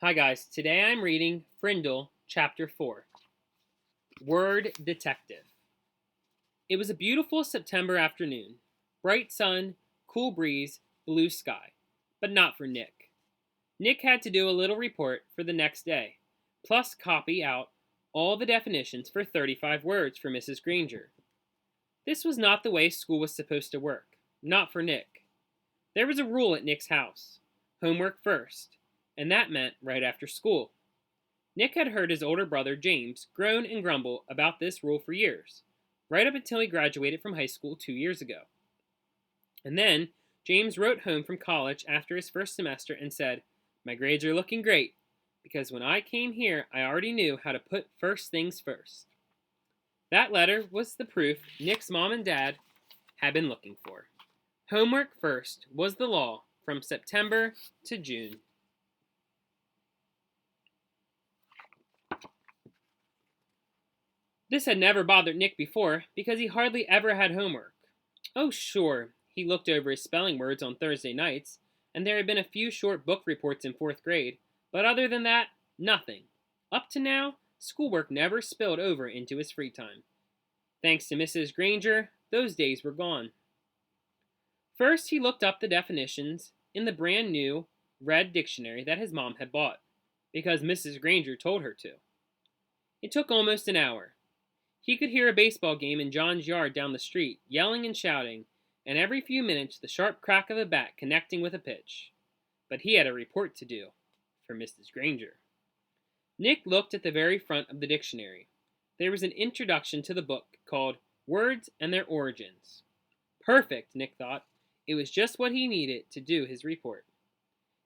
Hi guys, today I'm reading Frindle Chapter 4, Word Detective. It was a beautiful September afternoon. Bright sun, cool breeze, blue sky. But not for Nick. Nick had to do a little report for the next day, plus copy out all the definitions for 35 words for Mrs. Granger. This was not the way school was supposed to work, not for Nick. There was a rule at Nick's house: homework first, and that meant right after school. Nick had heard his older brother James groan and grumble about this rule for years, right up until he graduated from high school 2 years ago. And then James wrote home from college after his first semester and said, "My grades are looking great, because when I came here I already knew how to put first things first." That letter was the proof Nick's mom and dad had been looking for. Homework first was the law from September to June. This had never bothered Nick before, because he hardly ever had homework. Oh, sure, he looked over his spelling words on Thursday nights, and there had been a few short book reports in 4th grade, but other than that, nothing. Up to now, schoolwork never spilled over into his free time. Thanks to Mrs. Granger, those days were gone. First, he looked up the definitions in the brand new red dictionary that his mom had bought, because Mrs. Granger told her to. It took almost an hour. He could hear a baseball game in John's yard down the street, yelling and shouting, and every few minutes the sharp crack of a bat connecting with a pitch. But he had a report to do, for Mrs. Granger. Nick looked at the very front of the dictionary. There was an introduction to the book called Words and Their Origins. Perfect, Nick thought. It was just what he needed to do his report.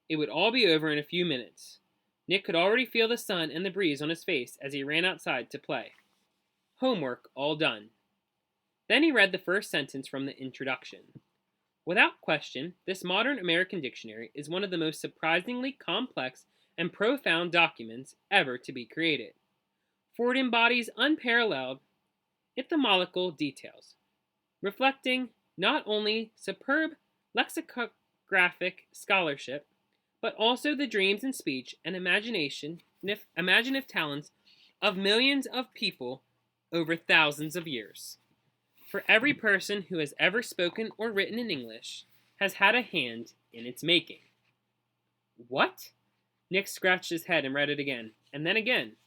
It would all be over in a few minutes. Nick could already feel the sun and the breeze on his face as he ran outside to play. Homework all done. Then he read the first sentence from the introduction. Without question, this modern American dictionary is one of the most surprisingly complex and profound documents ever to be created, for it embodies unparalleled etymological details, reflecting not only superb lexicographic scholarship, but also the dreams and speech and imaginative talents of millions of people over thousands of years. For every person who has ever spoken or written in English has had a hand in its making. What? Nick scratched his head and read it again, and then again.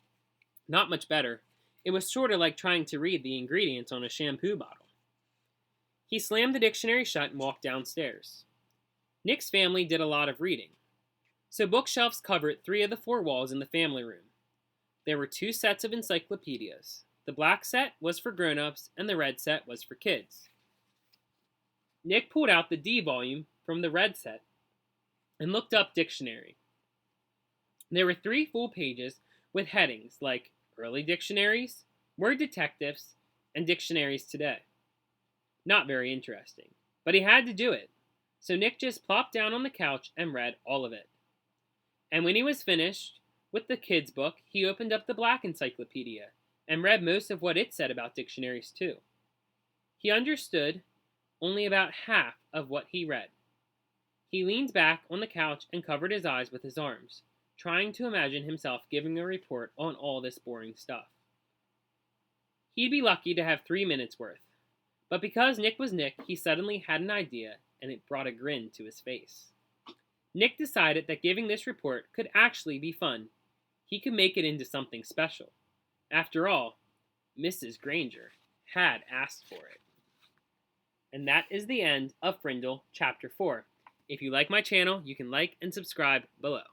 Not much better. It was sort of like trying to read the ingredients on a shampoo bottle. He slammed the dictionary shut and walked downstairs. Nick's family did a lot of reading, so bookshelves covered 3 of the 4 walls in the family room. There were 2 sets of encyclopedias. The black set was for grown-ups, and the red set was for kids. Nick pulled out the D volume from the red set and looked up dictionary. There were 3 full pages with headings like Early Dictionaries, Word Detectives, and Dictionaries Today. Not very interesting, but he had to do it, so Nick just plopped down on the couch and read all of it. And when he was finished with the kids' book, he opened up the black encyclopedia and read most of what it said about dictionaries too. He understood only about half of what he read. He leaned back on the couch and covered his eyes with his arms, trying to imagine himself giving a report on all this boring stuff. He'd be lucky to have 3 minutes worth, but because Nick was Nick, he suddenly had an idea, and it brought a grin to his face. Nick decided that giving this report could actually be fun. He could make it into something special. After all, Mrs. Granger had asked for it. And that is the end of Frindle Chapter 4. If you like my channel, you can like and subscribe below.